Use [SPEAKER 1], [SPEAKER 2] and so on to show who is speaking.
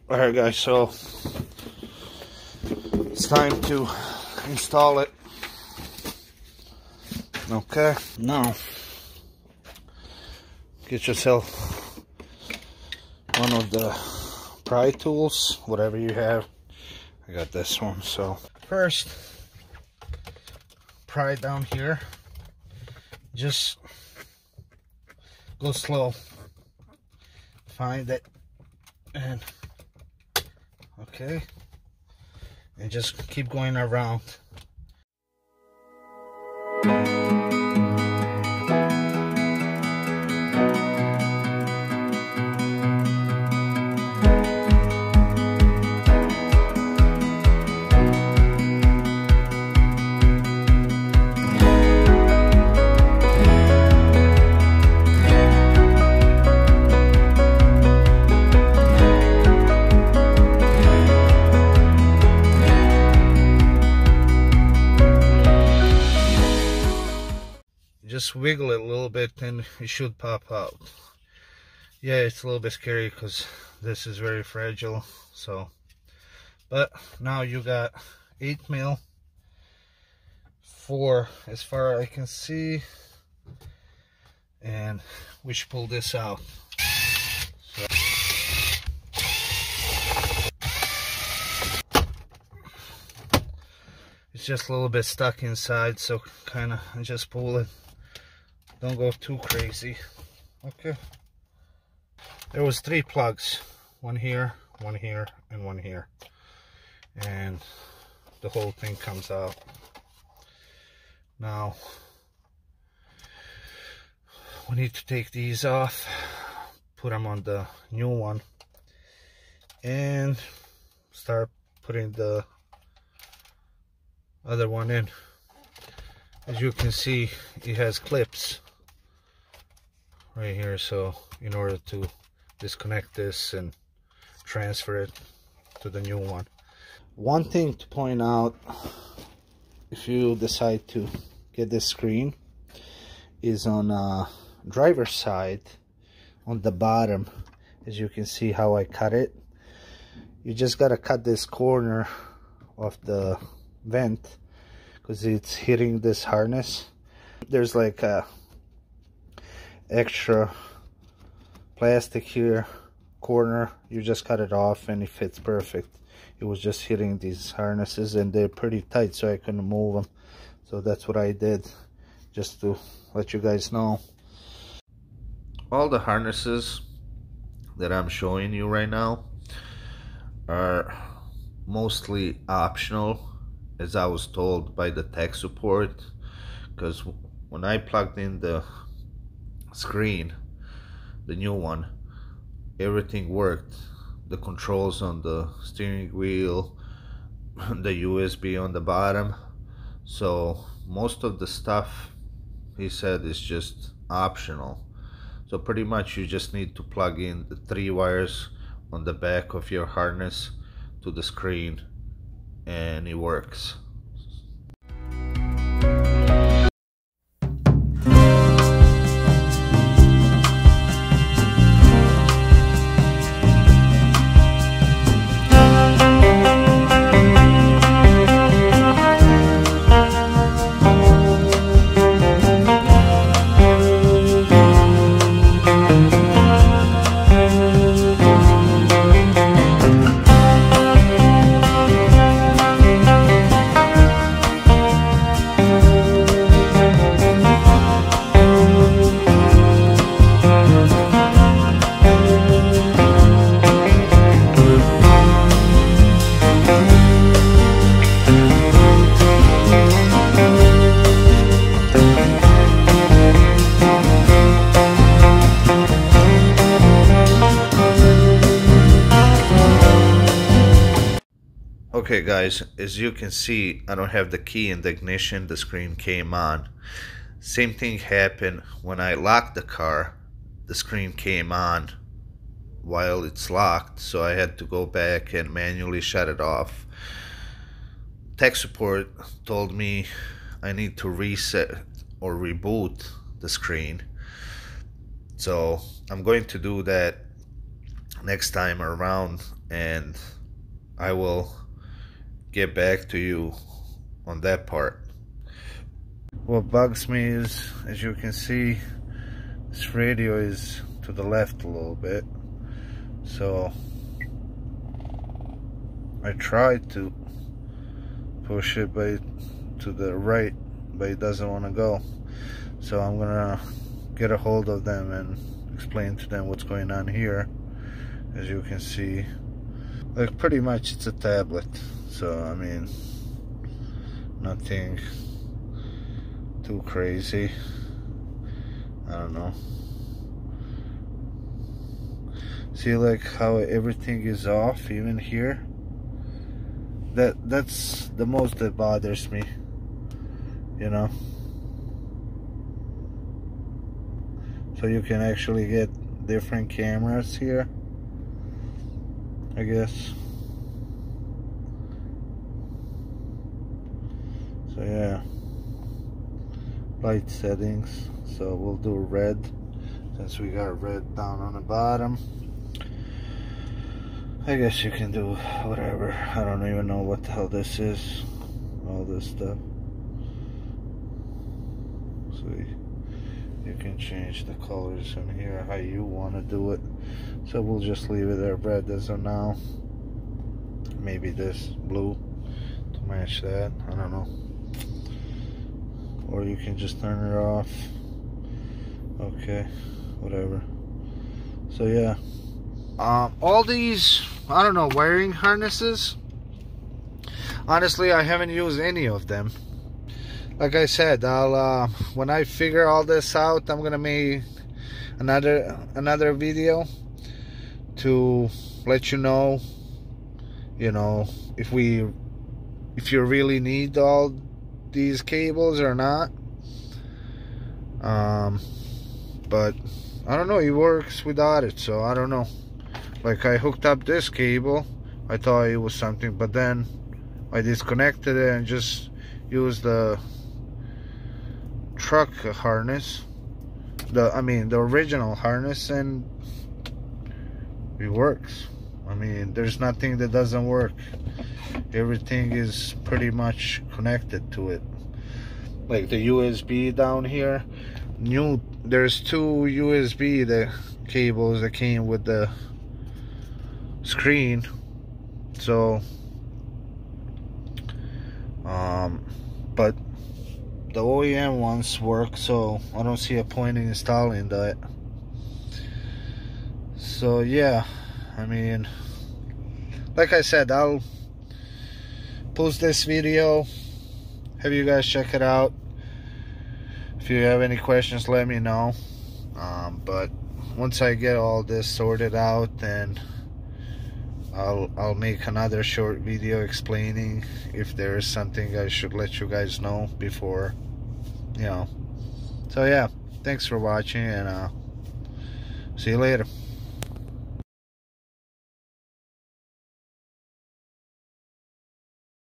[SPEAKER 1] Alright guys, so it's time to install it. Okay, now get yourself one of the pry tools, whatever you have. I got this one. So first, pry down here. Just go slow. Find it, and okay, and just keep going around. Just wiggle it a little bit and it should pop out. Yeah, it's a little bit scary because this is very fragile. So, but now you got 8 mil for, as far as I can see, and we should pull this out. So, it's just a little bit stuck inside, so kind of just pull it. Don't go too crazy. Okay. There was 3 plugs. One here, and one here. And the whole thing comes out. Now, we need to take these off, put them on the new one, and start putting the other one in. As you can see, it has clips right here, so in order to disconnect this and transfer it to the new one. One thing to point out, if you decide to get this screen, is on driver's side, on the bottom. As you can see how I cut it, you just gotta cut this corner of the vent because it's hitting this harness. There's like a extra plastic here corner. You just cut it off and it fits perfect. It was just hitting these harnesses and they're pretty tight, so I couldn't move them. So that's what I did, just to let you guys know. All the harnesses that I'm showing you right now are mostly optional, as I was told by the tech support, because when I plugged in the screen, the new one, everything worked. The controls on the steering wheel, the USB on the bottom. So most of the stuff, he said, is just optional. So pretty much you just need to plug in the 3 wires on the back of your harness to the screen and it works. Okay guys, as you can see, I don't have the key in the ignition. The screen came on. Same thing happened when I locked the car. The screen came on while it's locked, so I had to go back and manually shut it off. Tech support told me I need to reset or reboot the screen, so I'm going to do that next time around, and I will get back to you on that part. What bugs me is, as you can see, this radio is to the left a little bit, so I tried to push it to the right, but it doesn't want to go. So I'm gonna get a hold of them and explain to them what's going on here. As you can see, like, pretty much it's a tablet, so I mean, nothing too crazy. I don't know. See, like, how everything is off even here? That's the most that bothers me, you know. So you can actually get different cameras here, I guess. So yeah, light settings, so we'll do red since we got red down on the bottom. I guess you can do whatever. I don't even know what the hell this is, all this stuff. So you can change the colors in here how you want to do it. So we'll just leave it at red as of now. Maybe this blue to match that, I don't know. Or you can just turn it off. Okay, whatever. So yeah, all these, I don't know, wiring harnesses, honestly I haven't used any of them. Like I said, I'll when I figure all this out, I'm gonna make another video to let you know, if you really need all these cables or not. But I don't know, it works without it, so I don't know. Like, I hooked up this cable, I thought it was something, but then I disconnected it and just used the truck harness, the original harness, and it works. I mean, there's nothing that doesn't work. Everything is pretty much connected to it. Like the USB down here, there's two USB cables that came with the screen. So but the OEM ones work, so I don't see a point in installing that. So yeah, I mean, like I said, I'll post this video, have you guys check it out. If you have any questions, let me know. But once I get all this sorted out, then I'll make another short video explaining if there is something I should let you guys know before, So yeah, thanks for watching, and see you later.